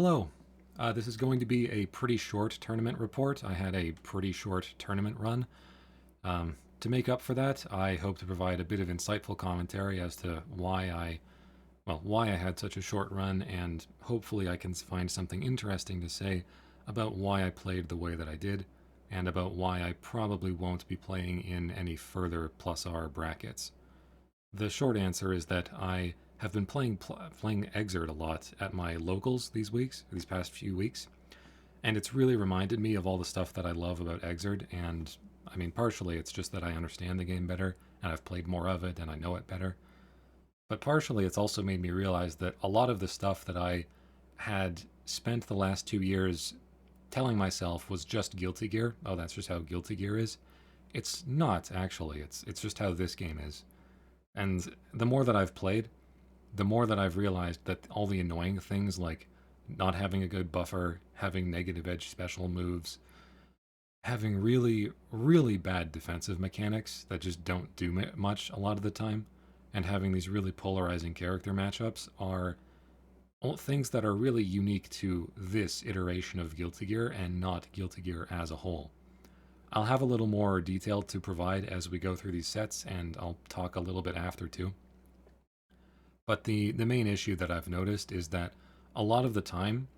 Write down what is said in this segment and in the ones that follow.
Hello. This is going to be a pretty short tournament report. I had a pretty short tournament run. To make up for that, I hope to provide a bit of insightful commentary as to why I had such a short run, and hopefully I can find something interesting to say about why I played the way that I did, and about why I probably won't be playing in any further plus R brackets. The short answer is that I have been playing Exert a lot at my locals these past few weeks, and it's really reminded me of all the stuff that I love about Exert. And I mean, partially it's just that I understand the game better and I've played more of it and I know it better. But partially it's also made me realize that a lot of the stuff that I had spent the last 2 years telling myself was just Guilty Gear. Oh, that's just how Guilty Gear is. It's not actually. It's just how this game is. And the more that I've played, the more that I've realized that all the annoying things like not having a good buffer, having negative edge special moves, having really, really bad defensive mechanics that just don't do much a lot of the time, and having these really polarizing character matchups are all things that are really unique to this iteration of Guilty Gear and not Guilty Gear as a whole. I'll have a little more detail to provide as we go through these sets, and I'll talk a little bit after too. But the main issue that I've noticed is that a lot of the time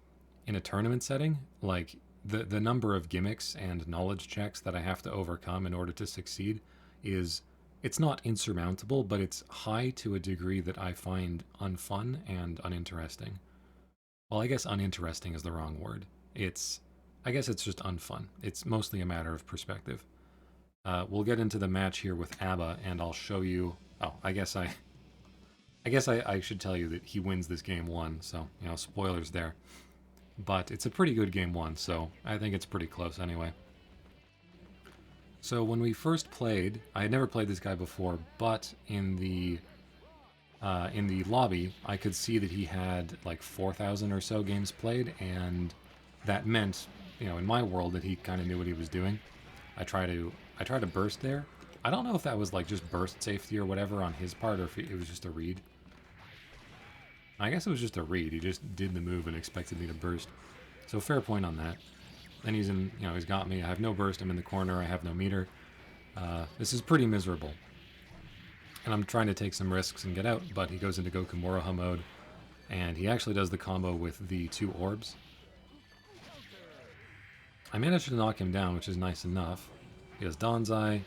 in a tournament setting, like the number of gimmicks and knowledge checks that I have to overcome in order to succeed it's not insurmountable, but it's high to a degree that I find unfun and uninteresting. Well, I guess uninteresting is the wrong word. I guess it's just unfun. It's mostly a matter of perspective. We'll get into the match here with ABBA, and I'll show you. Oh, I guess I should tell you that he wins this game 1, so, spoilers there. But it's a pretty good game 1, so I think it's pretty close anyway. So when we first played, I had never played this guy before, but in the lobby, I could see that he had like 4,000 or so games played, and that meant, in my world, that he kind of knew what he was doing. I try to burst there. I don't know if that was like just burst safety or whatever on his part, or if it was just a read. I guess it was just a read. He just did the move and expected me to burst. So fair point on that. Then he's he's got me. I have no burst. I'm in the corner. I have no meter. This is pretty miserable. And I'm trying to take some risks and get out, but he goes into Goku Moroha mode, and he actually does the combo with the 2 orbs. I managed to knock him down, which is nice enough. He has Danzai.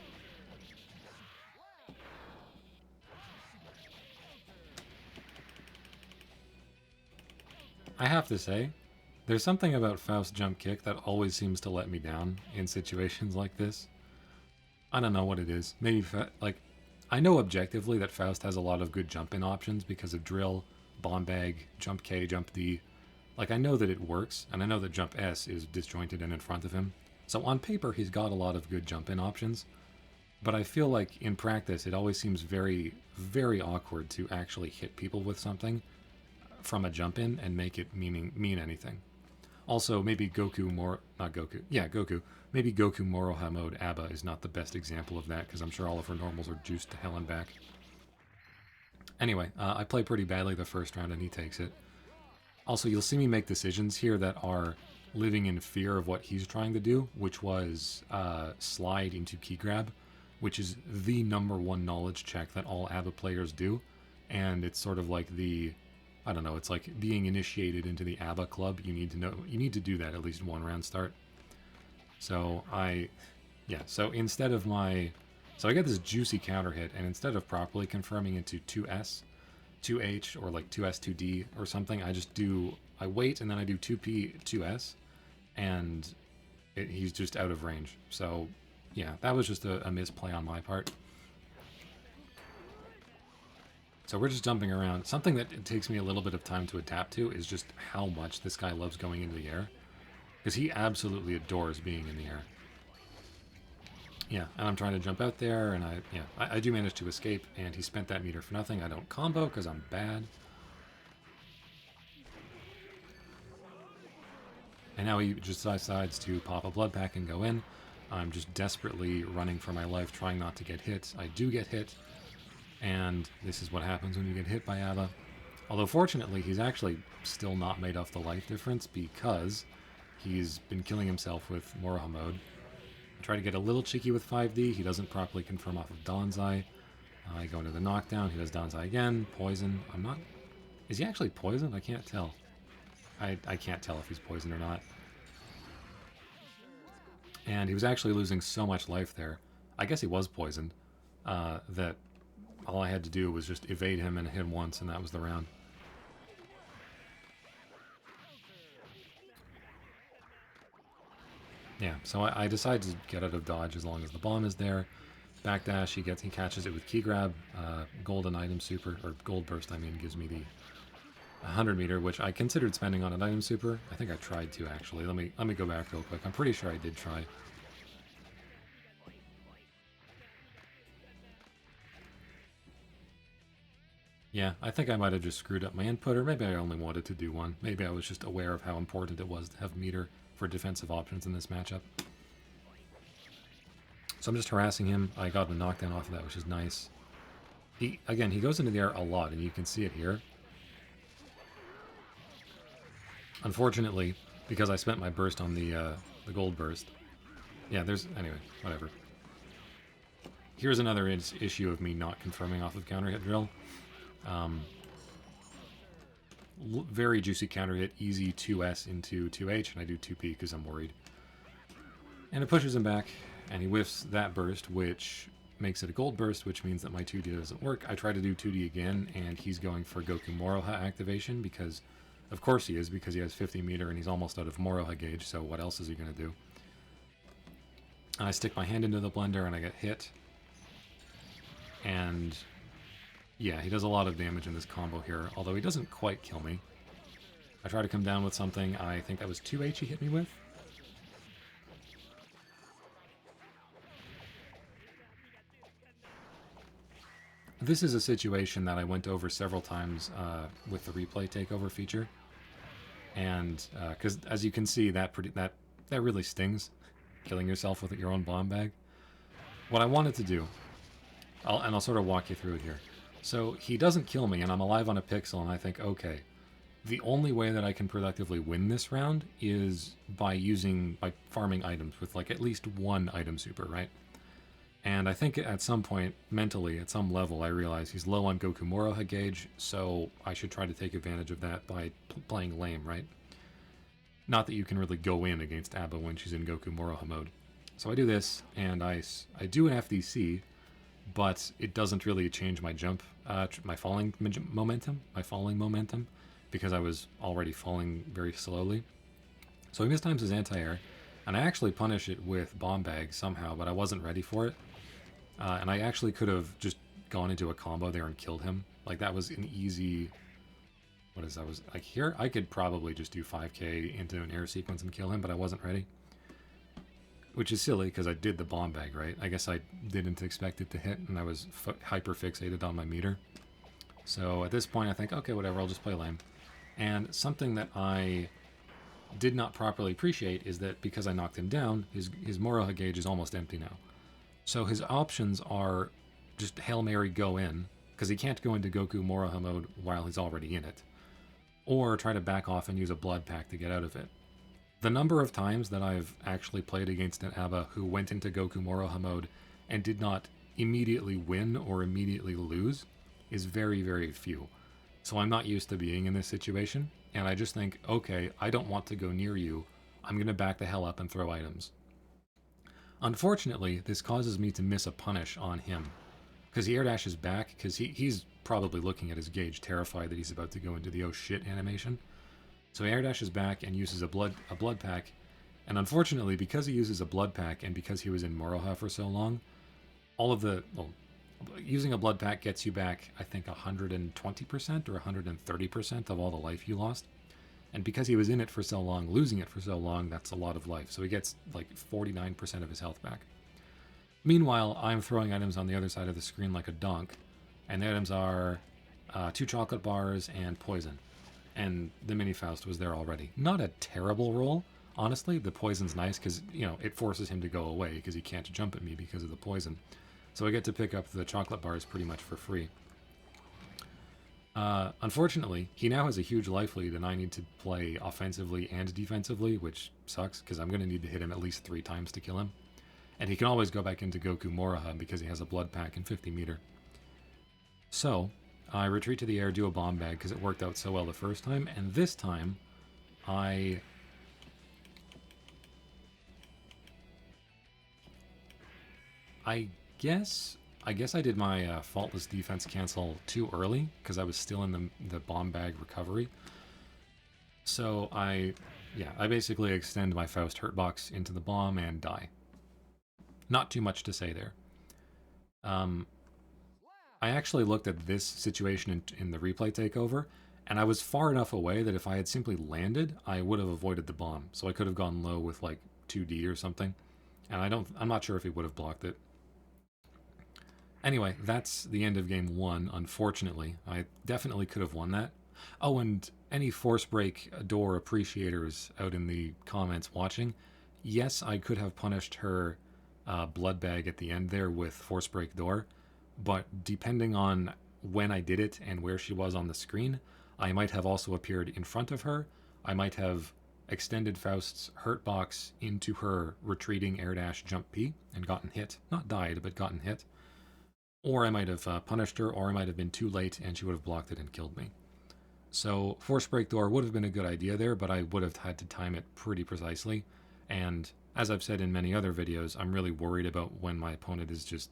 I have to say, there's something about Faust's jump kick that always seems to let me down in situations like this. I don't know what it is. Maybe, I know objectively that Faust has a lot of good jump-in options because of drill, bomb bag, jump K, jump D. Like, I know that it works, and I know that jump S is disjointed and in front of him. So on paper, he's got a lot of good jump-in options. But I feel like in practice, it always seems very, very awkward to actually hit people with something from a jump-in and make it mean anything. Also, maybe Goku. Maybe Goku Moroha mode ABBA is not the best example of that, because I'm sure all of her normals are juiced to hell and back. Anyway, I play pretty badly the first round and he takes it. Also, you'll see me make decisions here that are living in fear of what he's trying to do, which was slide into key grab, which is the #1 knowledge check that all ABBA players do, and it's sort of like I don't know, it's like being initiated into the ABBA club. You need to do that at least 1 round start. So so instead of so I get this juicy counter hit, and instead of properly confirming into 2S, 2H, or like 2S, 2D or something, I wait and then I do 2P, 2S, and he's just out of range. So yeah, that was just a misplay on my part. So we're just jumping around. Something that it takes me a little bit of time to adapt to is just how much this guy loves going into the air. Because he absolutely adores being in the air. Yeah, and I'm trying to jump out there, and I do manage to escape, and he spent that meter for nothing. I don't combo because I'm bad. And now he just decides to pop a blood pack and go in. I'm just desperately running for my life, trying not to get hit. I do get hit. And this is what happens when you get hit by ABBA. Although fortunately, he's actually still not made off the life difference because he's been killing himself with Moroha mode. I try to get a little cheeky with 5D. He doesn't properly confirm off of Dawn's Eye. I go into the knockdown. He does Dawn's Eye again. Poison. I'm not... Is he actually poisoned? I can't tell. I can't tell if he's poisoned or not. And he was actually losing so much life there. I guess he was poisoned. That all I had to do was just evade him and hit him once, and that was the round. Yeah, so I decide to get out of dodge as long as the bomb is there. Backdash, he catches it with key grab. Golden item super, or gold burst, I mean, gives me the 100 meter, which I considered spending on an item super. I think I tried to actually. Let me go back real quick. I'm pretty sure I did try. Yeah, I think I might have just screwed up my input, or maybe I only wanted to do one. Maybe I was just aware of how important it was to have meter for defensive options in this matchup. So I'm just harassing him. I got a knockdown off of that, which is nice. He goes into the air a lot, and you can see it here. Unfortunately, because I spent my burst on the gold burst. Yeah, anyway, whatever. Here's another issue of me not confirming off of counter hit drill. Very juicy counter hit, easy 2S into 2H, and I do 2P because I'm worried. And it pushes him back, and he whiffs that burst, which makes it a gold burst, which means that my 2D doesn't work. I try to do 2D again, and he's going for Goku Moroha activation, because, of course he is, because he has 50 meter and he's almost out of Moroha gauge, so what else is he going to do? And I stick my hand into the blender, and I get hit. And yeah, he does a lot of damage in this combo here, although he doesn't quite kill me. I try to come down with something. I think that was 2H he hit me with. This is a situation that I went over several times with the replay takeover feature. And because as you can see, that really stings, killing yourself with your own bomb bag. What I wanted to do, I'll sort of walk you through it here. So he doesn't kill me, and I'm alive on a pixel, and I think, okay, the only way that I can productively win this round is by farming items with like at least one item super, right? And I think at some point, mentally, at some level, I realize he's low on Goku Moroha gauge, so I should try to take advantage of that by playing lame, right? Not that you can really go in against Abba when she's in Goku Moroha mode. So I do this, and I do an FDC, but it doesn't really change my jump, my falling momentum, because I was already falling very slowly. So he mistimes his anti-air, and I actually punish it with Bomb Bag somehow, but I wasn't ready for it. And I actually could have just gone into a combo there and killed him. Like, that was an easy... like, here, I could probably just do 5k into an air sequence and kill him, but I wasn't ready. Which is silly, because I did the Bomb Bag, right? I guess I didn't expect it to hit, and I was hyper-fixated on my meter. So at this point, I think, okay, whatever, I'll just play lame. And something that I did not properly appreciate is that because I knocked him down, his Moroha gauge is almost empty now. So his options are just Hail Mary go in, because he can't go into Goku Moroha mode while he's already in it. Or try to back off and use a Blood Pack to get out of it. The number of times that I've actually played against an Abba who went into Goku Moroha mode and did not immediately win or immediately lose is very, very few. So I'm not used to being in this situation, and I just think, okay, I don't want to go near you. I'm going to back the hell up and throw items. Unfortunately, this causes me to miss a punish on him, because he air dashes back, because he's probably looking at his gauge, terrified that he's about to go into the oh shit animation. So he air dashes back and uses a blood pack, and unfortunately, because he uses a blood pack and because he was in Moroha for so long, using a blood pack gets you back, I think, 120% or 130% of all the life you lost. And because he was in it for so long, losing it for so long, that's a lot of life. So he gets like 49% of his health back. Meanwhile, I'm throwing items on the other side of the screen like a donk, and the items are 2 chocolate bars and poison. And the Mini Faust was there already. Not a terrible roll, honestly. The poison's nice because, you know, it forces him to go away because he can't jump at me because of the poison. So I get to pick up the chocolate bars pretty much for free. Unfortunately, he now has a huge life lead, and I need to play offensively and defensively, which sucks, because I'm going to need to hit him at least 3 times to kill him. And he can always go back into Goku Moroha because he has a blood pack and 50 meter. So, I retreat to the air, do a bomb bag, because it worked out so well the first time, and this time, I guess I did my faultless defense cancel too early because I was still in the bomb bag recovery. So I basically extend my Faust Hurtbox into the bomb and die. Not too much to say there. I actually looked at this situation in the replay takeover, and I was far enough away that if I had simply landed, I would have avoided the bomb. So I could have gone low with like 2D or something, and I'm not sure if he would have blocked it. Anyway, that's the end of game 1, unfortunately. I definitely could have won that. Oh, and any Force Break door appreciators out in the comments watching, yes, I could have punished her blood bag at the end there with Force Break door, but depending on when I did it and where she was on the screen, I might have also appeared in front of her. I might have extended Faust's hurt box into her retreating air dash jump P and gotten hit. Not died, but gotten hit. Or I might have punished her, or I might have been too late and she would have blocked it and killed me. So Force Break door would have been a good idea there, but I would have had to time it pretty precisely. And as I've said in many other videos, I'm really worried about when my opponent is just...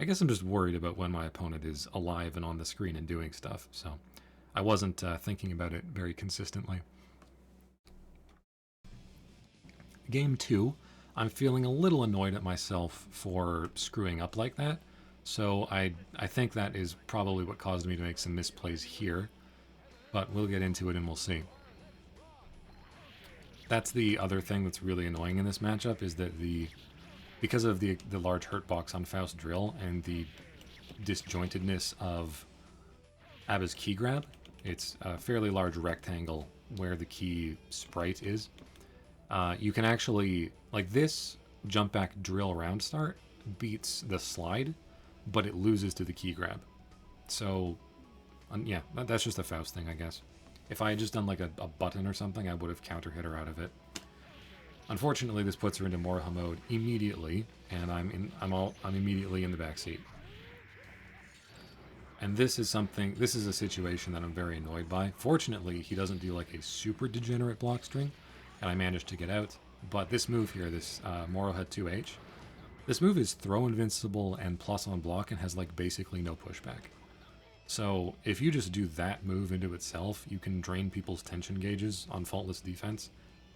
I guess I'm just worried about when my opponent is alive and on the screen and doing stuff. So I wasn't thinking about it very consistently. Game 2, I'm feeling a little annoyed at myself for screwing up like that. So I think that is probably what caused me to make some misplays here, but we'll get into it and we'll see. That's the other thing that's really annoying in this matchup, is that because of the large hurt box on Faust Drill and the disjointedness of Abba's key grab, it's a fairly large rectangle where the key sprite is. You can actually, like, this jump back drill round start beats the slide, but it loses to the key grab. So, yeah, that's just a Faust thing, I guess. If I had just done like a button or something, I would have counter hit her out of it. Unfortunately, this puts her into Moroha mode immediately, and I'm immediately in the back seat. And this is a situation that I'm very annoyed by. Fortunately, he doesn't do like a super degenerate block string, and I managed to get out. But this move here, this Moroha 2H, this move is throw invincible and plus on block and has like basically no pushback. So if you just do that move into itself, you can drain people's tension gauges on faultless defense,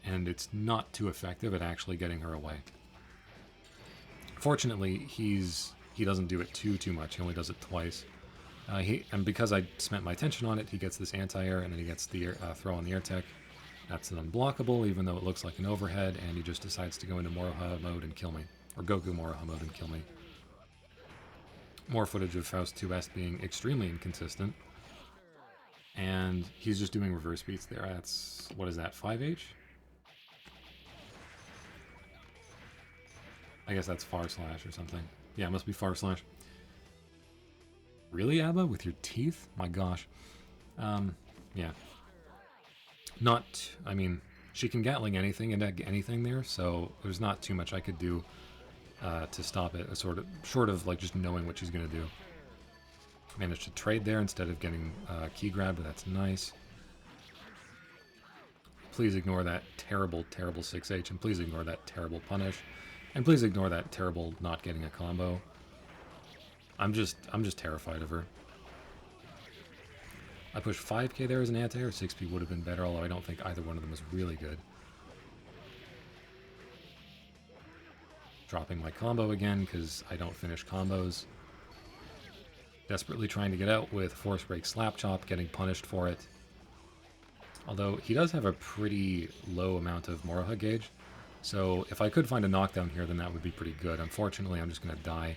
and it's not too effective at actually getting her away. Fortunately, he doesn't do it too much. He only does it twice. And because I spent my tension on it, he gets this anti-air, and then he gets the throw on the air tech. That's an unblockable, even though it looks like an overhead, and he just decides to go into Moroha mode and kill me. Or Goku Moroha mode and kill me. More footage of Faust 2S being extremely inconsistent. And he's just doing reverse beats there. That's, what is that, 5H? I guess that's far slash or something. Yeah, it must be far slash. Really, Abba? With your teeth? My gosh. Yeah. I mean, she can Gatling anything and egg anything there, so there's not too much I could do to stop it, short of like just knowing what she's going to do. Managed to trade there instead of getting key grab, but that's nice. Please ignore that terrible 6H, and please ignore that terrible punish, and please ignore that terrible not getting a combo. I'm just terrified of her. I pushed 5k there as an anti-air, 6p would have been better, although I don't think either one of them was really good. Dropping my combo again, because I don't finish combos. Desperately trying to get out with Force Break Slap Chop, getting punished for it. Although, he does have a pretty low amount of Moroha gauge, so if I could find a knockdown here, then that would be pretty good. Unfortunately, I'm just going to die.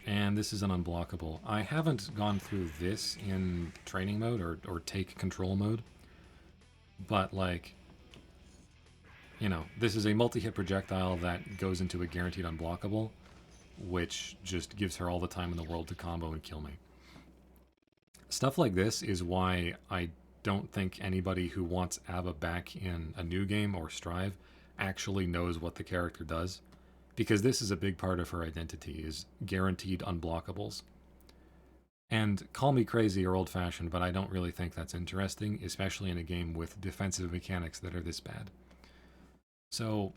And this is an unblockable. I haven't gone through this in training mode or take control mode, but like, you know, this is a multi-hit projectile that goes into a guaranteed unblockable, which just gives her all the time in the world to combo and kill me. Stuff like this is why I don't think anybody who wants Abba back in a new game or Strive actually knows what the character does, because this is a big part of her identity, is guaranteed unblockables. And call me crazy or old-fashioned, but I don't really think that's interesting, especially in a game with defensive mechanics that are this bad. So,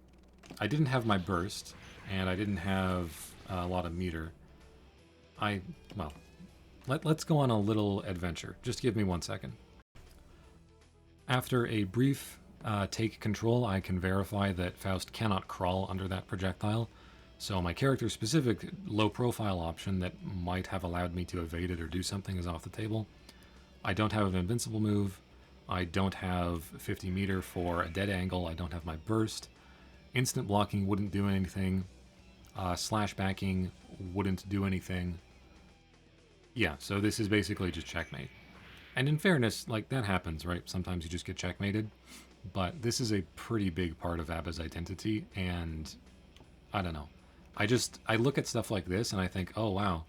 I didn't have my burst, and I didn't have a lot of meter. Well, let's go on a little adventure. Just give me 1 second. After a brief take control, I can verify that Faust cannot crawl under that projectile. So my character-specific low-profile option that might have allowed me to evade it or do something is off the table. I don't have an invincible move. I don't have 50 meter for a dead angle. I don't have my burst. Instant blocking wouldn't do anything. Slash backing wouldn't do anything. Yeah, so this is basically just checkmate. And in fairness, like, that happens, right? Sometimes you just get checkmated. But this is a pretty big part of Abba's identity, and I don't know. I look at stuff like this and I think, oh wow,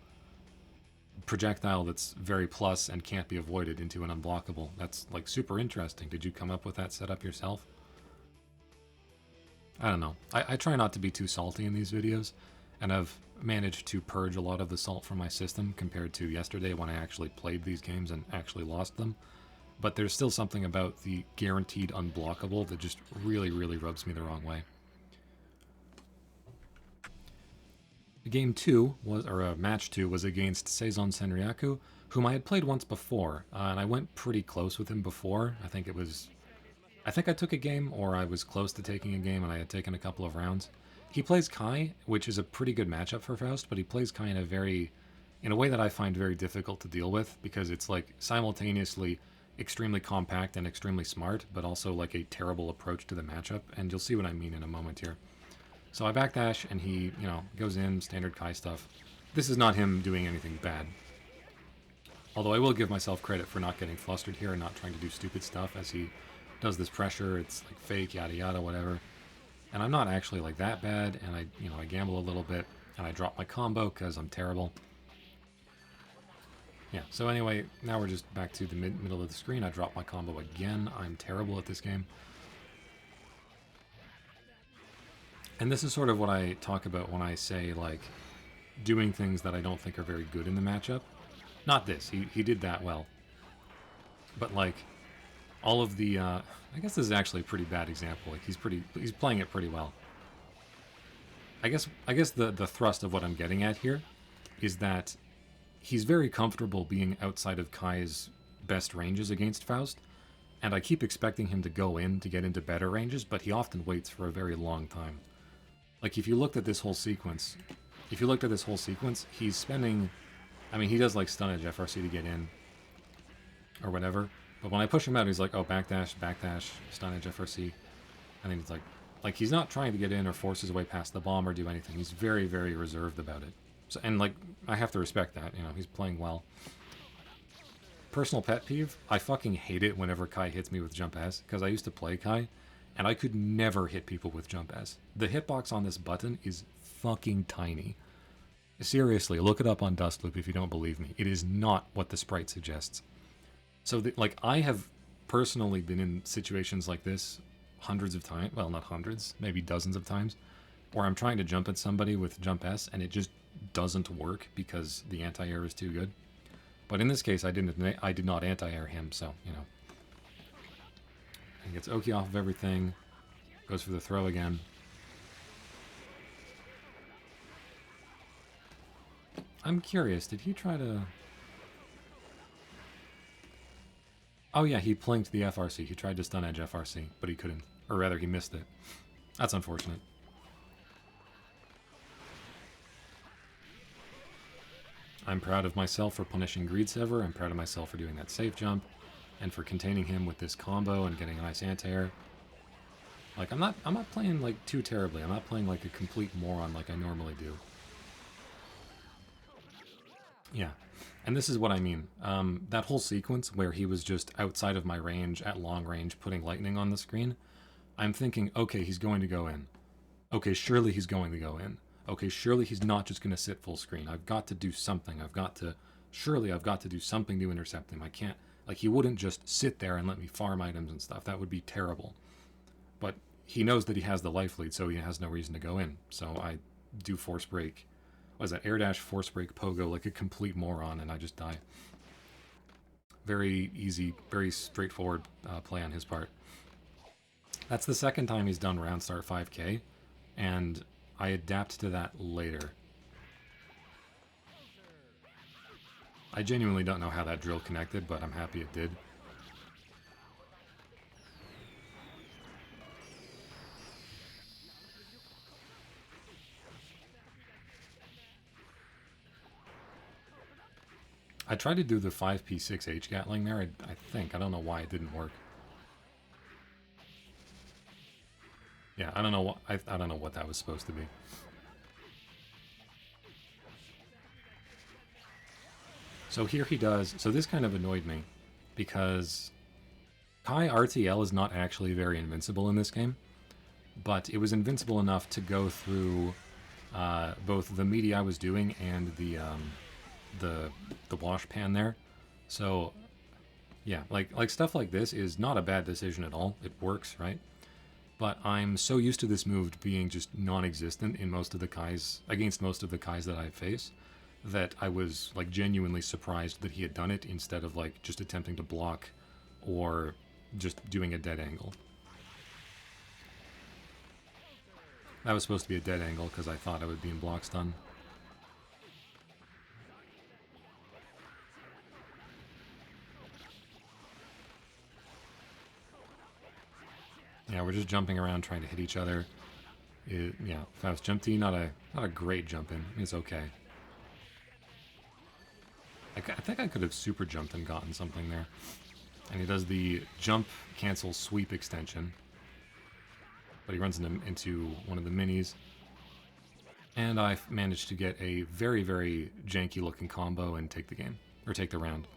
projectile that's very plus and can't be avoided into an unblockable. That's like super interesting. Did you come up with that setup yourself? I don't know. I try not to be too salty in these videos, and I've managed to purge a lot of the salt from my system compared to yesterday when I actually played these games and actually lost them. But there's still something about the guaranteed unblockable that just really, really rubs me the wrong way. Game 2 was, or match 2 was against SeizonSenryaku, whom I had played once before, and I went pretty close with him before. I think I took a game, or I was close to taking a game, and I had taken a couple of rounds. He plays Kai, which is a pretty good matchup for Faust, but he plays Kai in a way that I find very difficult to deal with, because it's like simultaneously extremely compact and extremely smart, but also like a terrible approach to the matchup, and you'll see what I mean in a moment here. So I backdash, and he, goes in, standard Kai stuff. This is not him doing anything bad. Although I will give myself credit for not getting flustered here and not trying to do stupid stuff as he does this pressure. It's like fake, yada yada, whatever. And I'm not actually like that bad, and I gamble a little bit, and I drop my combo because I'm terrible. Yeah, so anyway, now we're just back to the middle of the screen. I drop my combo again. I'm terrible at this game. And this is sort of what I talk about when I say, like, doing things that I don't think are very good in the matchup. Not this. He did that well. But, like, all of the, I guess this is actually a pretty bad example. Like, he's playing it pretty well. I guess the thrust of what I'm getting at here is that he's very comfortable being outside of Kai's best ranges against Faust, and I keep expecting him to go in to get into better ranges, but he often waits for a very long time. Like, if you looked at this whole sequence, he's spending, I mean, he does, like, stun edge FRC to get in, or whatever, but when I push him out, he's like, oh, backdash, stun edge FRC, and then he's like, he's not trying to get in or force his way past the bomb or do anything. He's very, very reserved about it. So, and, like, I have to respect that, he's playing well. Personal pet peeve, I fucking hate it whenever Kai hits me with jump S, because I used to play Kai, and I could never hit people with jump S. The hitbox on this button is fucking tiny. Seriously, look it up on Dustloop if you don't believe me. It is not what the sprite suggests. So, I have personally been in situations like this hundreds of times, well, not hundreds, maybe dozens of times, where I'm trying to jump at somebody with jump S, and it just doesn't work because the anti-air is too good. But in this case, I did not anti-air him, so, He gets Oki off of everything, goes for the throw again. I'm curious, did he try to... Oh yeah, he plinked the FRC. He tried to stun edge FRC, but he couldn't. Or rather, he missed it. That's unfortunate. I'm proud of myself for punishing Greed Sever. I'm proud of myself for doing that safe jump, and for containing him with this combo and getting a nice anti-air. Like, I'm not playing, like, too terribly. I'm not playing like a complete moron like I normally do. Yeah, and this is what I mean. That whole sequence where he was just outside of my range at long range putting lightning on the screen, I'm thinking, okay, he's going to go in. Okay, surely he's going to go in. okay, surely he's not just going to sit full screen. I've got to do something. Surely I've got to do something to intercept him. I can't, like, he wouldn't just sit there and let me farm items and stuff. That would be terrible. But he knows that he has the life lead, so he has no reason to go in. So I do force break. What is that? Air dash, force break, pogo, like a complete moron, and I just die. Very easy, very straightforward play on his part. That's the second time he's done round start 5k, and I adapt to that later. I genuinely don't know how that drill connected, but I'm happy it did. I tried to do the 5p6h Gatling there, I think. I don't know why it didn't work. Yeah, I don't know what I don't know what that was supposed to be. So here he does. So this kind of annoyed me because Kai RTL is not actually very invincible in this game, but it was invincible enough to go through both the meaty I was doing and the wash pan there. So yeah, like stuff like this is not a bad decision at all. It works, right? But I'm so used to this move being just non-existent in most of the Kais, against most of the Kais that I face, that I was like genuinely surprised that he had done it instead of like just attempting to block or just doing a dead angle. That was supposed to be a dead angle because I thought I would be in block stun. Yeah, we're just jumping around trying to hit each other. Yeah, Faust jump T, not a great jump in. It's okay. I think I could have super jumped and gotten something there. And he does the jump cancel sweep extension. But he runs into one of the minis. And I managed to get a very, very janky looking combo and take the game. Or take the round.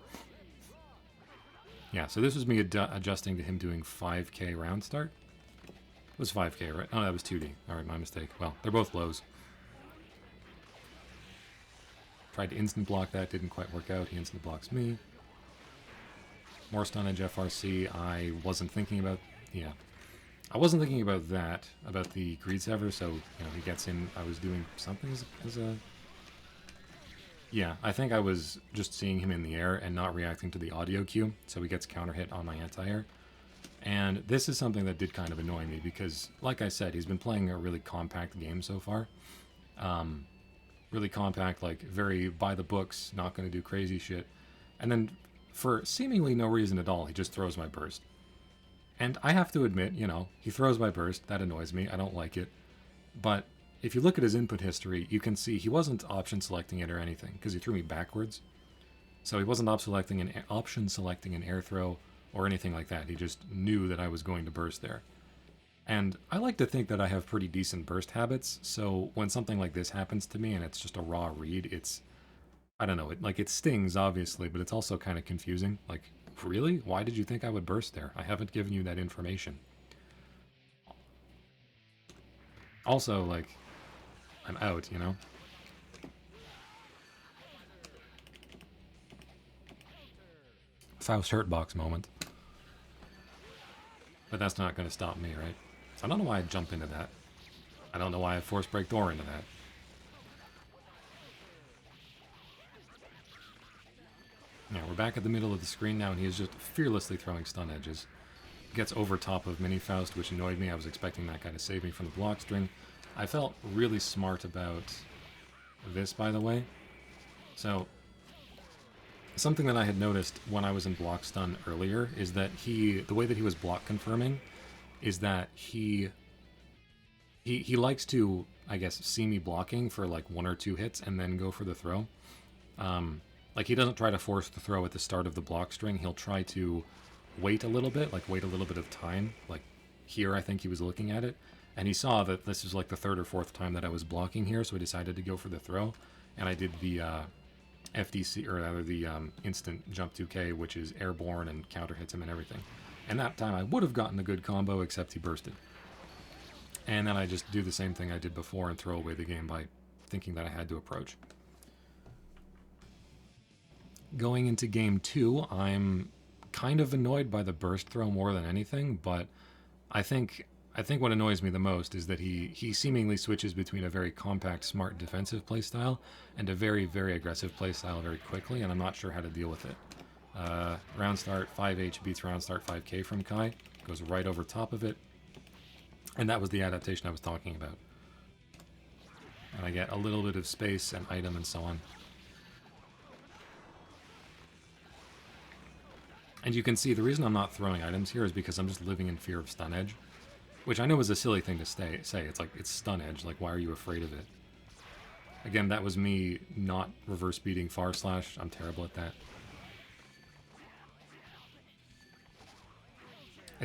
Yeah, so this was me adjusting to him doing 5k round start. It was 5k, right? Oh, that was 2D. Alright, my mistake. Well, they're both lows. Tried to instant block that, didn't quite work out. He instant blocks me. More stun edge FRC. I wasn't thinking about... Yeah. I wasn't thinking about that, about the Greed Sever, so, you know, he gets in. I was doing something as a... Yeah, I think I was just seeing him in the air and not reacting to the audio cue, so he gets counter hit on my anti-air. And this is something that did kind of annoy me because, like I said, he's been playing a really compact game so far. Really compact, like very by the books, not going to do crazy shit. And then for seemingly no reason at all, he just throws my burst. And I have to admit, you know, he throws my burst. That annoys me. I don't like it. But if you look at his input history, you can see he wasn't option selecting it or anything because he threw me backwards. So he wasn't option selecting an air throw or anything like that. He just knew that I was going to burst there. And I like to think that I have pretty decent burst habits, so when something like this happens to me and it's just a raw read, it's... I don't know, it stings, obviously, but it's also kind of confusing. Like, really? Why did you think I would burst there? I haven't given you that information. Also, like, I'm out, you know? Faust Hurtbox moment. But that's not going to stop me, right? So I don't know why I jumped into that. I don't know why I force break Thor into that. Yeah, we're back at the middle of the screen now, and he is just fearlessly throwing stun edges. Gets over top of Mini Faust, which annoyed me. I was expecting that guy to save me from the block string. I felt really smart about this, by the way. So, something that I had noticed when I was in block stun earlier is that the way that he was block confirming is that he likes to, I guess, see me blocking for like 1 or 2 hits and then go for the throw. Like, he doesn't try to force the throw at the start of the block string. He'll try to wait a little bit, like wait a little bit of time. Like here, I think he was looking at it, and he saw that this is like the 3rd or 4th time that I was blocking here, so he decided to go for the throw, and I did the FDC, or rather the instant jump 2K, which is airborne and counter hits him and everything. And that time I would have gotten a good combo, except he bursted. And then I just do the same thing I did before and throw away the game by thinking that I had to approach. Going into game 2, I'm kind of annoyed by the burst throw more than anything, but I think what annoys me the most is that he seemingly switches between a very compact, smart defensive playstyle and a very, very aggressive playstyle very quickly, and I'm not sure how to deal with it. Round start 5H beats round start 5K from Kai, goes right over top of it, and that was the adaptation I was talking about. And I get a little bit of space and item and so on. And you can see the reason I'm not throwing items here is because I'm just living in fear of stun edge. Which I know is a silly thing to say. It's like, it's stun edge. Like, why are you afraid of it? Again, that was me not reverse beating far slash. I'm terrible at that.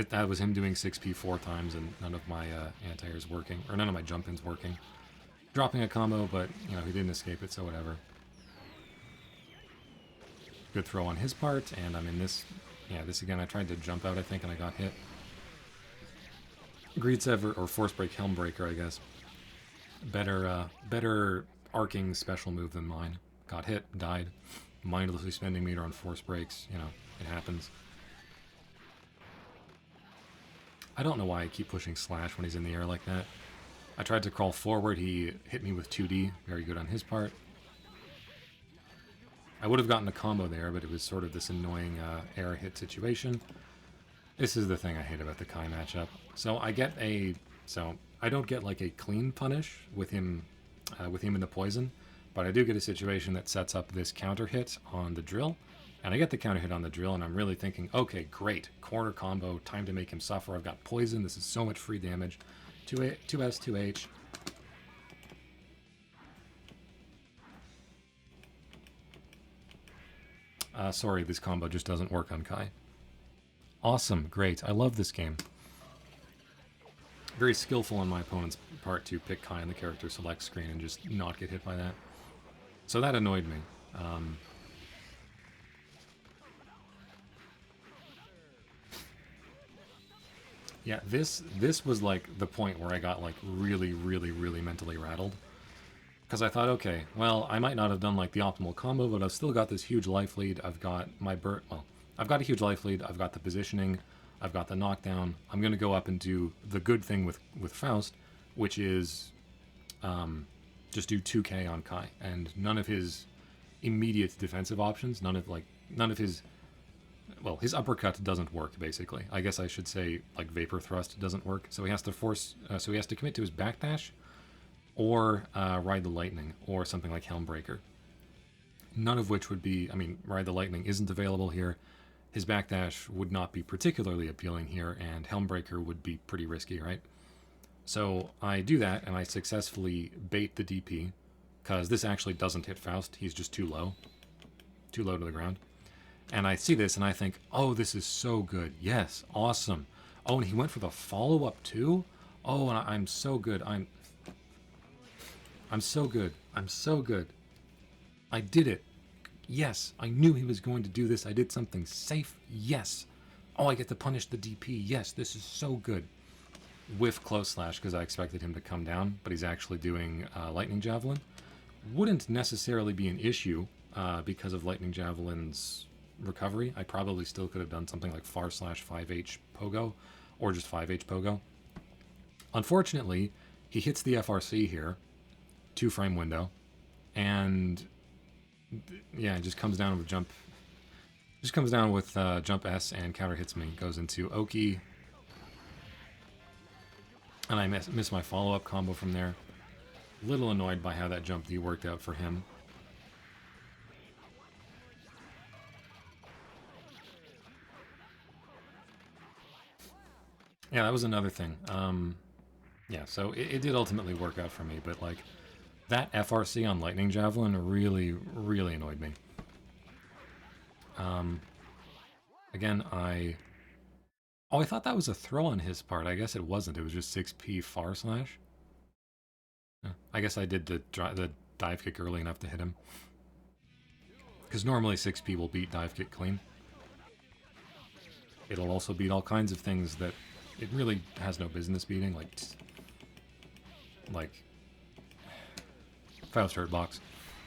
That was him doing 6p 4 times and none of my anti-airs working. Or none of my jump-ins working. Dropping a combo, but, you know, he didn't escape it, so whatever. Good throw on his part, and I'm in this... Yeah, this again, I tried to jump out, I think, and I got hit. Greed Sever, or Force Break Helm Breaker, I guess. Better arcing special move than mine. Got hit, died. Mindlessly spending meter on Force Breaks, you know, it happens. I don't know why I keep pushing slash when he's in the air like that. I tried to crawl forward, he hit me with 2D, very good on his part. I would have gotten a combo there, but it was sort of this annoying air hit situation. This is the thing I hate about the Kai matchup. So I get I don't get like a clean punish with him in the poison, but I do get a situation that sets up this counter hit on the drill, and I get the counter hit on the drill, and I'm really thinking, okay, great, corner combo, time to make him suffer. I've got poison. This is so much free damage. 2S, 2H. Sorry, this combo just doesn't work on Kai. Awesome, great. I love this game. Very skillful on my opponent's part to pick Kai on the character select screen and just not get hit by that. So that annoyed me. Yeah, this was like the point where I got like really, really, really mentally rattled. Because I thought, okay, well, I might not have done like the optimal combo, but I've still got this huge life lead. I've got my I've got a huge life lead. I've got the positioning. I've got the knockdown. I'm going to go up and do the good thing with Faust, which is just do 2k on Kai. And none of his immediate defensive options, none of his... Well, his uppercut doesn't work, basically. I guess I should say, like, Vapor Thrust doesn't work. So he has to so he has to commit to his backdash, or Ride the Lightning, or something like Helmbreaker. None of which would be... I mean, Ride the Lightning isn't available here. His backdash would not be particularly appealing here, and Helmbreaker would be pretty risky, right? So I do that, and I successfully bait the DP, because this actually doesn't hit Faust. He's just too low. Too low to the ground. And I see this, and I think, oh, this is so good. Yes, awesome. Oh, and he went for the follow-up, too? Oh, and I'm so good. I'm so good. I'm so good. I did it. Yes, I knew he was going to do this. I did something safe. Yes. Oh, I get to punish the DP. Yes, this is so good. Whiff close slash, because I expected him to come down, but he's actually doing Lightning Javelin. Wouldn't necessarily be an issue because of Lightning Javelin's recovery. I probably still could have done something like far slash 5H Pogo, or just 5H Pogo. Unfortunately, he hits the FRC here, 2-frame window, and yeah, it just comes down with jump. Just comes down with jump S and counter hits me. Goes into Oki, and I miss my follow-up combo from there. A little annoyed by how that jump D worked out for him. Yeah, that was another thing. Yeah, so it did ultimately work out for me, but like that FRC on Lightning Javelin really, really annoyed me. Again, I thought that was a throw on his part. I guess it wasn't. It was just 6p far slash. I guess I did the dive kick early enough to hit him. Because normally 6p will beat dive kick clean. It'll also beat all kinds of things that it really has no business beating, like Faust hurt box.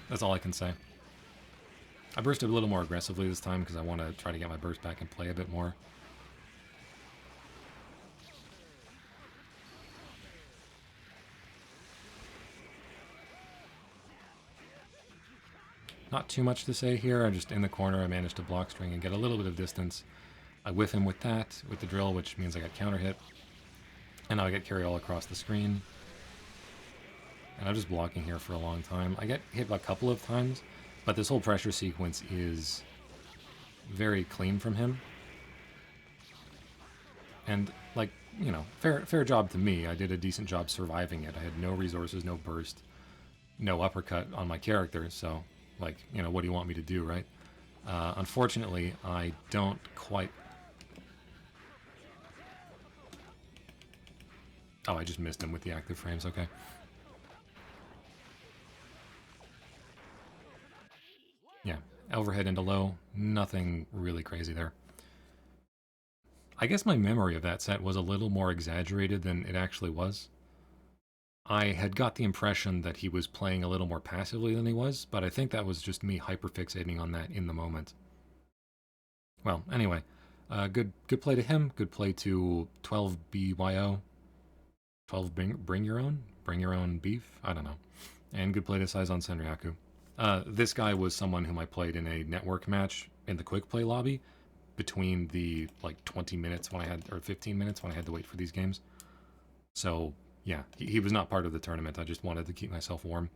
That's all I can say. I bursted a little more aggressively this time because I want to try to get my burst back and play a bit more. Not too much to say here. I'm just in the corner. I managed to block string and get a little bit of distance. I whiff him with that, with the drill, which means I got counter hit. And now I get carry all across the screen. And I'm just blocking here for a long time. I get hit a couple of times, but this whole pressure sequence is very clean from him. And, like, you know, fair job to me. I did a decent job surviving it. I had no resources, no burst, no uppercut on my character, so, like, you know, what do you want me to do, right? Unfortunately, I don't quite... Oh, I just missed him with the active frames, okay. Yeah, overhead into low, nothing really crazy there. I guess my memory of that set was a little more exaggerated than it actually was. I had got the impression that he was playing a little more passively than he was, but I think that was just me hyperfixating on that in the moment. Well, anyway, good play to him, good play to 12BYO. 12 bring your own beef? I don't know. And good play to SeizonSenryaku. This guy was someone whom I played in a network match in the quick play lobby between the, like, 20 minutes when I had, or 15 minutes when I had to wait for these games. So, yeah, he was not part of the tournament. I just wanted to keep myself warm.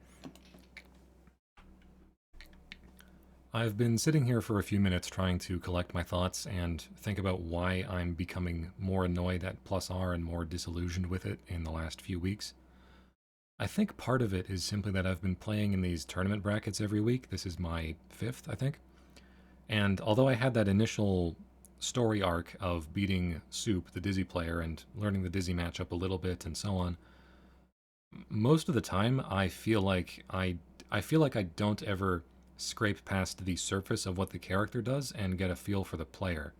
I've been sitting here for a few minutes trying to collect my thoughts and think about why I'm becoming more annoyed at +R and more disillusioned with it in the last few weeks. I think part of it is simply that I've been playing in these tournament brackets every week. This is my 5th, I think. And although I had that initial story arc of beating Soup, the Dizzy player, and learning the Dizzy matchup a little bit and so on, most of the time I feel like I don't ever scrape past the surface of what the character does and get a feel for the player.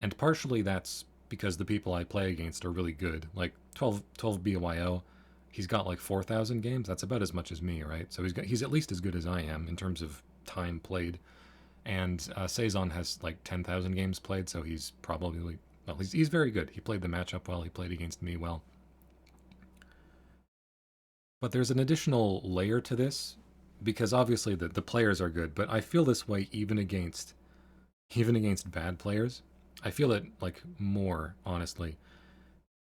And partially that's because the people I play against are really good. Like 12 BYO, he's got like 4,000 games. That's about as much as me, right? So he's at least as good as I am in terms of time played. And Seizon has like 10,000 games played, so he's probably, well, he's very good. He played the matchup well, he played against me well. But there's an additional layer to this, because obviously the players are good, but I feel this way even against bad players. I feel it, like, more, honestly.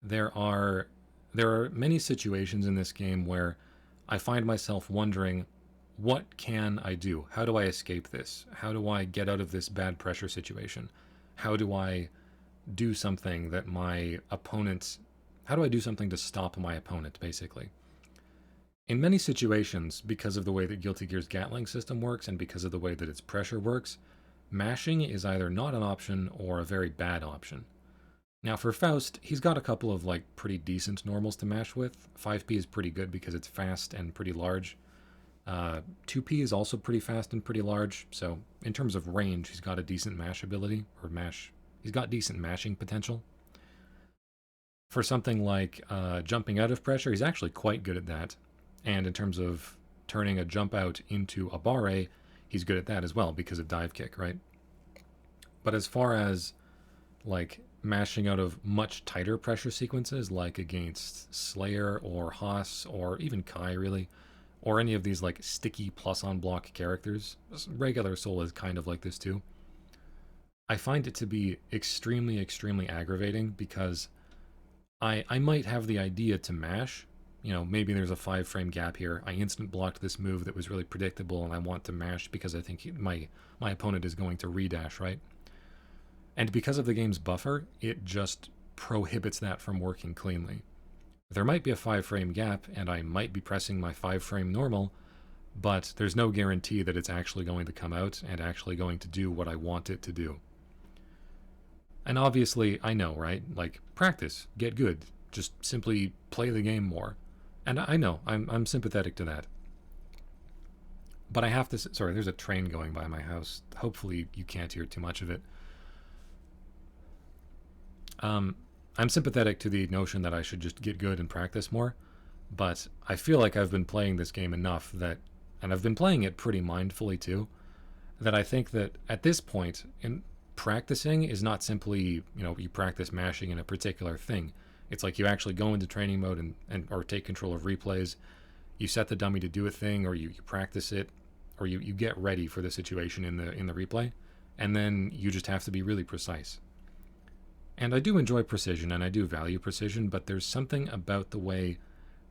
There are many situations in this game where I find myself wondering, what can I do? How do I escape this? How do I get out of this bad pressure situation? How do I do something that my opponent... How do I do something to stop my opponent, basically? In many situations, because of the way that Guilty Gear's Gatling system works and because of the way that its pressure works, mashing is either not an option or a very bad option. Now for Faust, he's got a couple of, like, pretty decent normals to mash with. 5P is pretty good because it's fast and pretty large. 2P is also pretty fast and pretty large, so in terms of range, he's got a decent mash ability, or he's got decent mashing potential. For something like jumping out of pressure, he's actually quite good at that. And in terms of turning a jump out into a barre, he's good at that as well because of dive kick, right? But as far as, like, mashing out of much tighter pressure sequences, like against Slayer or Haas or even Kai, really, or any of these, like, sticky plus-on-block characters, regular Soul is kind of like this too, I find it to be extremely, extremely aggravating because I might have the idea to mash. You know, maybe there's a 5-frame gap here. I instant blocked this move that was really predictable and I want to mash because I think my opponent is going to redash, right? And because of the game's buffer, it just prohibits that from working cleanly. There might be a 5-frame gap and I might be pressing my 5-frame normal, but there's no guarantee that it's actually going to come out and actually going to do what I want it to do. And obviously, I know, right? Like, practice, get good, just simply play the game more. And I know, I'm sympathetic to that. But I have to... Sorry, there's a train going by my house. Hopefully you can't hear too much of it. I'm sympathetic to the notion that I should just get good and practice more. But I feel like I've been playing this game enough that, and I've been playing it pretty mindfully too, that I think that at this point, in practicing is not simply, you practice mashing in a particular thing. It's like you actually go into training mode and or take control of replays. You set the dummy to do a thing, or you practice it, or you get ready for the situation in the replay, and then you just have to be really precise. And I do enjoy precision, and I do value precision, but there's something about the way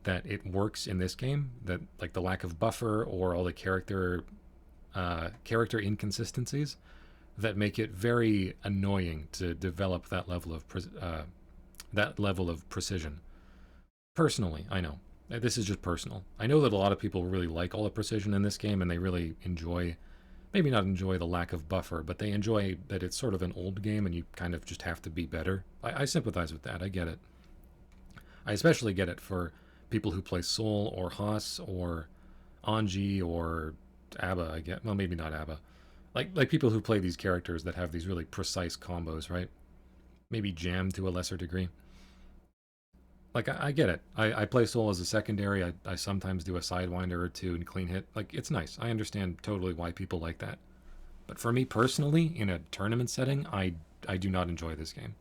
that it works in this game, that like the lack of buffer or all the character inconsistencies that make it very annoying to develop that level of precision. Personally, I know this is just personal. I know that a lot of people really like all the precision in this game, and they really enjoy, maybe not enjoy the lack of buffer, but they enjoy that it's sort of an old game and you kind of just have to be better. I sympathize with that. I get it. I especially get it for people who play Soul or Haas or Anji or ABBA. I get, well, maybe not ABBA. Like people who play these characters that have these really precise combos, right? Maybe Jam to a lesser degree. Like I get it. I play Soul as a secondary. I sometimes do a sidewinder or two and clean hit. Like it's nice. I understand totally why people like that. But for me personally, in a tournament setting, I do not enjoy this game.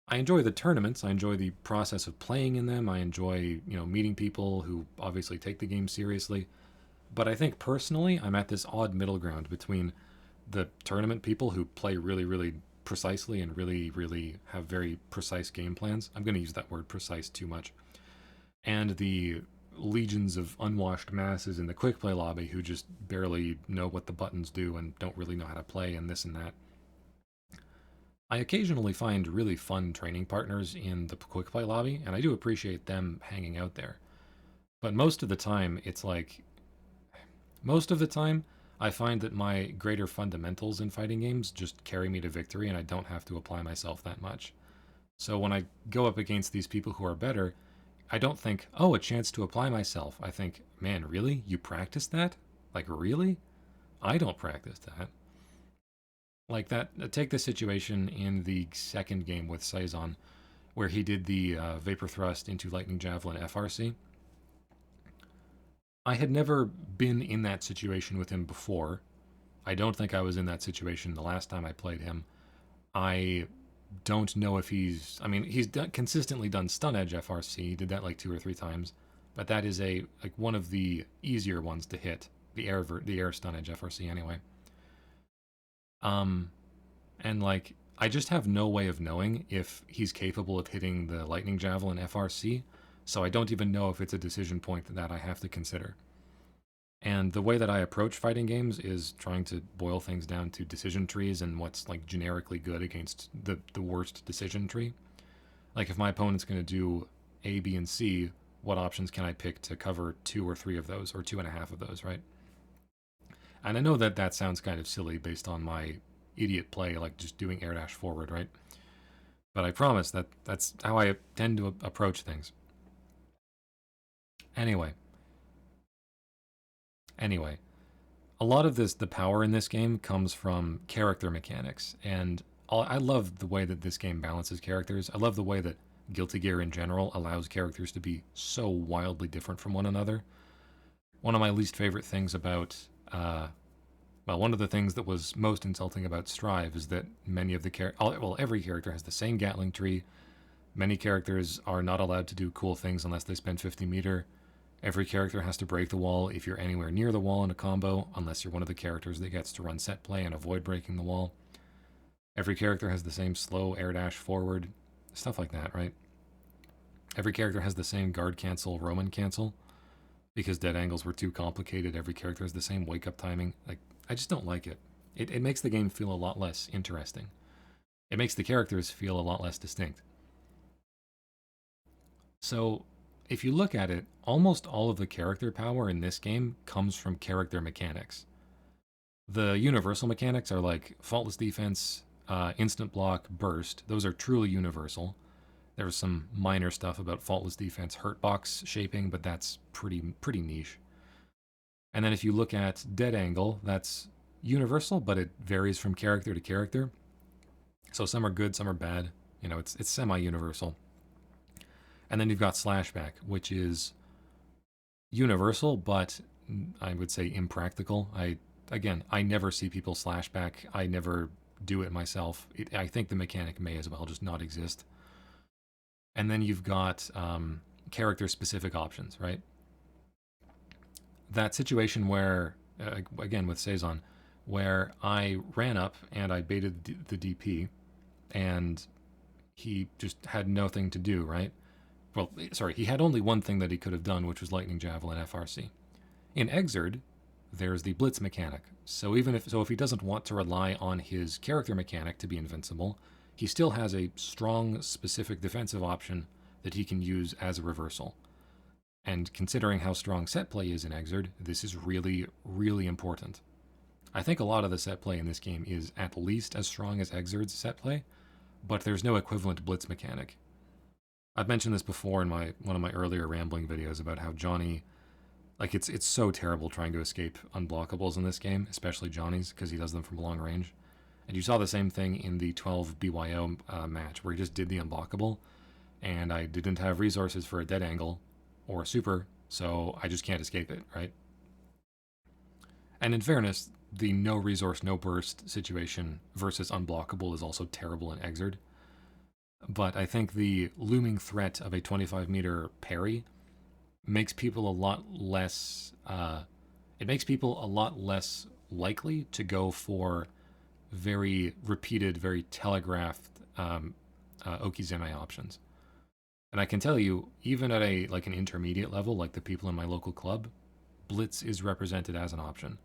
I enjoy the tournaments. I enjoy the process of playing in them. I enjoy, meeting people who obviously take the game seriously. But I think personally, I'm at this odd middle ground between the tournament people who play really, really precisely and really, really have very precise game plans. I'm going to use that word precise too much. And the legions of unwashed masses in the quick play lobby who just barely know what the buttons do and don't really know how to play and this and that. I occasionally find really fun training partners in the quick play lobby, and I do appreciate them hanging out there. But most of the time, I find that my greater fundamentals in fighting games just carry me to victory, and I don't have to apply myself that much. So when I go up against these people who are better, I don't think, oh, a chance to apply myself. I think, man, really? You practice that? Like, really? I don't practice that. Like that, take the situation in the second game with Seizon, where he did the Vapor Thrust into Lightning Javelin FRC. I had never been in that situation with him before. I don't think I was in that situation the last time I played him. I don't know if he's consistently done Stun Edge FRC. He did that like 2 or 3 times, but that is one of the easier ones to hit. The air Stun Edge FRC anyway. And like I just have no way of knowing if he's capable of hitting the Lightning Javelin FRC, so I don't even know if it's a decision point that I have to consider. And the way that I approach fighting games is trying to boil things down to decision trees and what's like generically good against the worst decision tree. Like if my opponent's going to do A, B, and C, what options can I pick to cover 2 or 3 of those, or 2.5 of those, right? And I know that that sounds kind of silly based on my idiot play, like just doing air dash forward, right? But I promise that that's how I tend to approach things. Anyway, a lot of the power in this game comes from character mechanics, and I love the way that this game balances characters. I love the way that Guilty Gear in general allows characters to be so wildly different from one another. One of my least favorite things about one of the things that was most insulting about Strive is that many of the every character has the same Gatling tree. Many characters are not allowed to do cool things unless they spend 50 meter. Every character has to break the wall if you're anywhere near the wall in a combo, unless you're one of the characters that gets to run set play and avoid breaking the wall. Every character has the same slow air dash forward, stuff like that, right? Every character has the same guard cancel, Roman cancel. Because dead angles were too complicated, every character has the same wake up timing. Like, I just don't like it. It makes the game feel a lot less interesting. It makes the characters feel a lot less distinct. So, if you look at it, almost all of the character power in this game comes from character mechanics. The universal mechanics are like faultless defense, instant block, burst. Those are truly universal. There's some minor stuff about faultless defense, hurt box shaping, but that's pretty niche. And then if you look at dead angle, that's universal, but it varies from character to character. So some are good, some are bad. It's semi-universal. And then you've got slashback, which is universal, but I would say impractical. I never see people slashback. I never do it myself. I think the mechanic may as well just not exist. And then you've got character specific options, right? That situation where, again with Seizon, where I ran up and I baited the DP, and he just had nothing to do, right? Well, sorry, he had only one thing that he could have done, which was Lightning Javelin FRC. In Exerd, there's the Blitz mechanic. So if he doesn't want to rely on his character mechanic to be invincible, he still has a strong, specific defensive option that he can use as a reversal. And considering how strong set play is in Exerd, this is really, really important. I think a lot of the set play in this game is at least as strong as Exerd's set play, but there's no equivalent Blitz mechanic. I've mentioned this before in one of my earlier rambling videos about how Johnny, like it's so terrible trying to escape unblockables in this game, especially Johnny's, because he does them from long range. And you saw the same thing in the 12 BYO match, where he just did the unblockable, and I didn't have resources for a dead angle or a super, so I just can't escape it, right? And in fairness, the no resource, no burst situation versus unblockable is also terrible in Exerd. But I think the looming threat of a 25-meter parry makes people a lot less. It makes people a lot less likely to go for very repeated, very telegraphed Okizeme options. And I can tell you, even at an intermediate level, like the people in my local club, Blitz is represented as an option.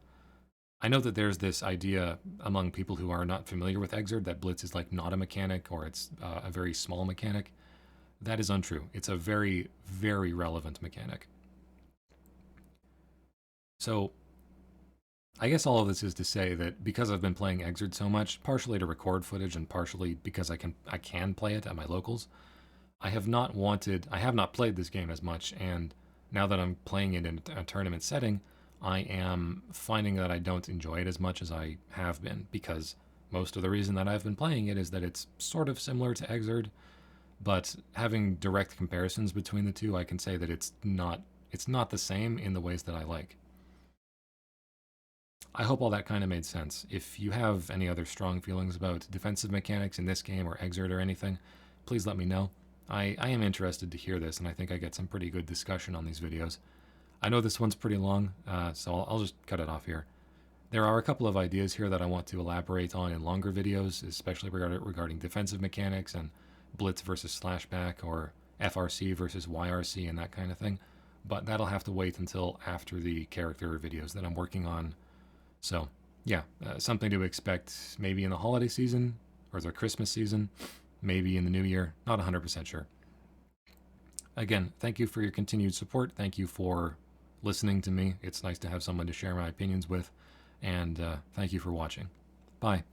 I know that there's this idea among people who are not familiar with Exerd that Blitz is like not a mechanic, or it's a very small mechanic. That is untrue. It's a very, very relevant mechanic. So I guess all of this is to say that because I've been playing Exerd so much, partially to record footage and partially because I can play it at my locals, I have not played this game as much, and now that I'm playing it in a tournament setting, I am finding that I don't enjoy it as much as I have been, because most of the reason that I've been playing it is that it's sort of similar to Exerd, but having direct comparisons between the two, I can say that it's not the same in the ways that I like. I hope all that kind of made sense. If you have any other strong feelings about defensive mechanics in this game or Exerd or anything, please let me know. I am interested to hear this, and I think I get some pretty good discussion on these videos. I know this one's pretty long, so I'll just cut it off here. There are a couple of ideas here that I want to elaborate on in longer videos, especially regarding defensive mechanics and Blitz versus Slashback, or FRC versus YRC and that kind of thing, but that'll have to wait until after the character videos that I'm working on. So, yeah, something to expect maybe in the holiday season, or the Christmas season, maybe in the new year, not 100% sure. Again, thank you for your continued support. Thank you for listening to me. It's nice to have someone to share my opinions with, and thank you for watching. Bye.